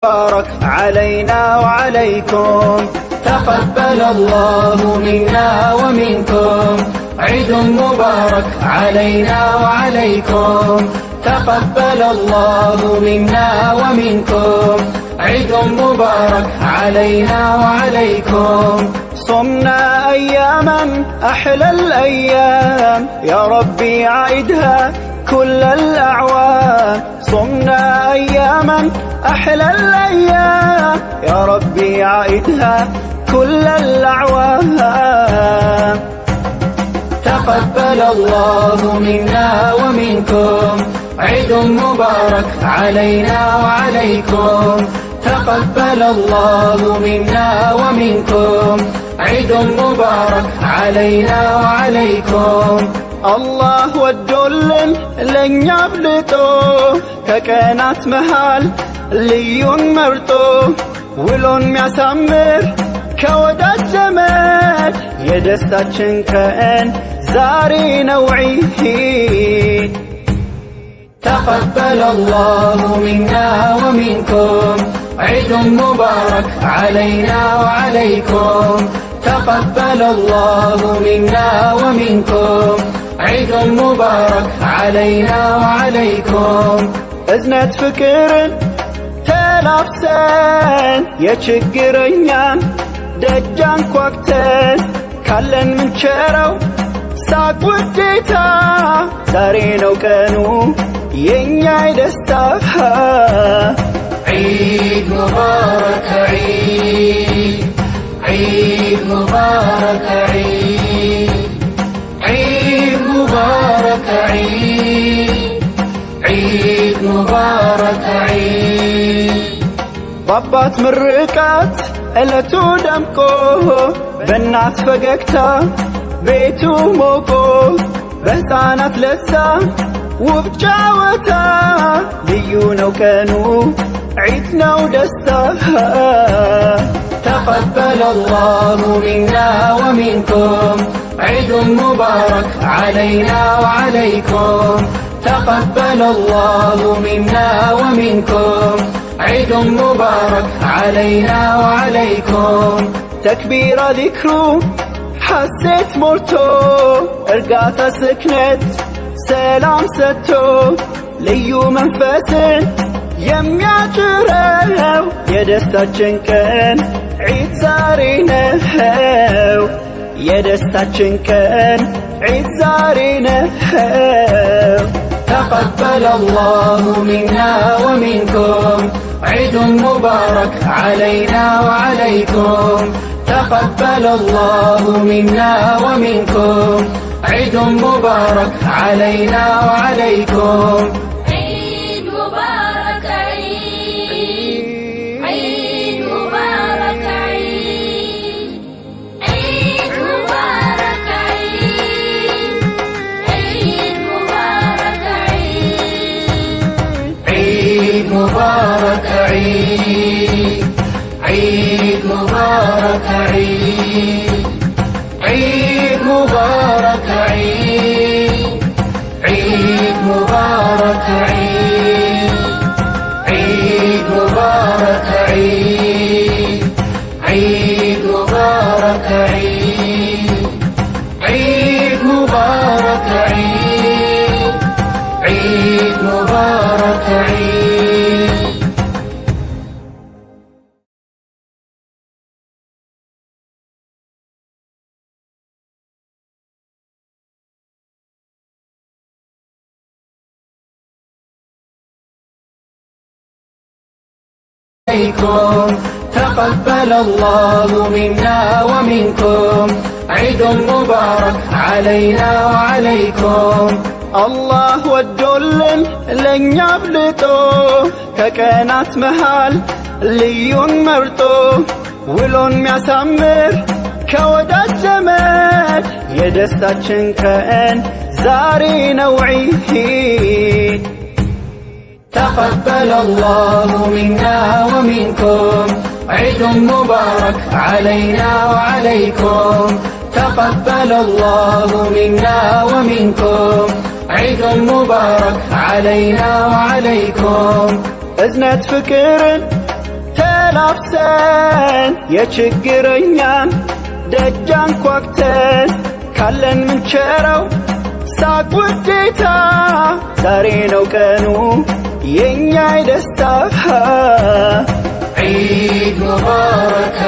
بارك علينا وعليكم، تقبل الله منا ومنكم. عيد مبارك علينا وعليكم، تقبل الله منا ومنكم. عيد مبارك علينا وعليكم. صمنا أياما أحلى الأيام، يا ربي عيدها كل الأعوام. صمنا أياما أحلى الأيام، يا ربي عيدها كل الأعوام. تقبل الله منا ومنكم. عيد مبارك علينا وعليكم، تقبل الله منا ومنكم. عيد مبارك علينا وعليكم. الله ወዶልን ለኛ አብልጦ ከቀናት መሃል ልዩን መርጦ ውሎን ሚያሳምር ከወዳጅ ዘመድ የደስታችን ቀን ዛሬ ነው ዒድ። تقبل الله منا ومنكم. عيد مبارك علينا وعليكم، تقبل الله منا ومنكم. عيد مبارك علينا وعليكم. እዝነት ፍቅርን ተላብሰን የችግረኛን ደጃን ኳክተን ካለን ምንቸረው ሳቅ ውዴታ ዛሬ ነው ቀኑ የኛ ደስታ። عيد مبارك عيد، عيد مبارك عيد، عيد مبارك عيد، عيد مبارك عيد. بابات مرقات እለቱ ደምቆ በእናት ፈገግታ ቤቱ ሞቆ በሕፃናት ለዛ ውብ ጨዋታ ልዩ ነው ቀኑ ዒድ ነው ደስታ። تقبل الله منا ومنكم. عيد مبارك علينا وعليكم، تقبل الله منا ومنكم. عيد مبارك علينا وعليكم. تكبير ذكرو حسيت مرتو ارقات سكنت سلام ستو ልዩ መንፈስን የሚያጭረው የደስታችን ቀን ዒድ ዛሬ ነው። የደስታችን ቀን ዒድ ዛሬ ነው። تقبل الله منا ومنكم. عيد مبارك علينا وعليكم، تقبل الله منا ومنكم. عيد مبارك علينا وعليكم. عيد مبارك عيد، عيد مبارك عيد، عيد مبارك عيد، عيد مبارك عيد، عيد مبارك عيد، عيد مبارك عيد، عيد مبارك عيد، عيد مبارك عيد، عيد مبارك عيد، عيد مبارك عيد، عيد مبارك عيد، عيد مبارك عيد. تقبل الله منا ومنكم. عيد مبارك علينا وعليكم. الله ወዶልን ለኛ አብልጦ ከቀናት መሃል ልዩን መርጦ ውሎን ሚያሳምር ከወዳጅ ዘመድ የደስታችን ቀን ዛሬ ነው ዒድ። تقبل الله منا ومنكم. عيد مبارك علينا وعليكم، تقبل الله منا ومنكم. عيد مبارك علينا وعليكم. እዝነት ፍቅርን ተላብሰን የችግረኛን ደጃን ኳክተን ካለን ምንቸረው ሳቅ ውዴታ ዛሬ ነው ቀኑ የኛ ደስታ عيد مبارك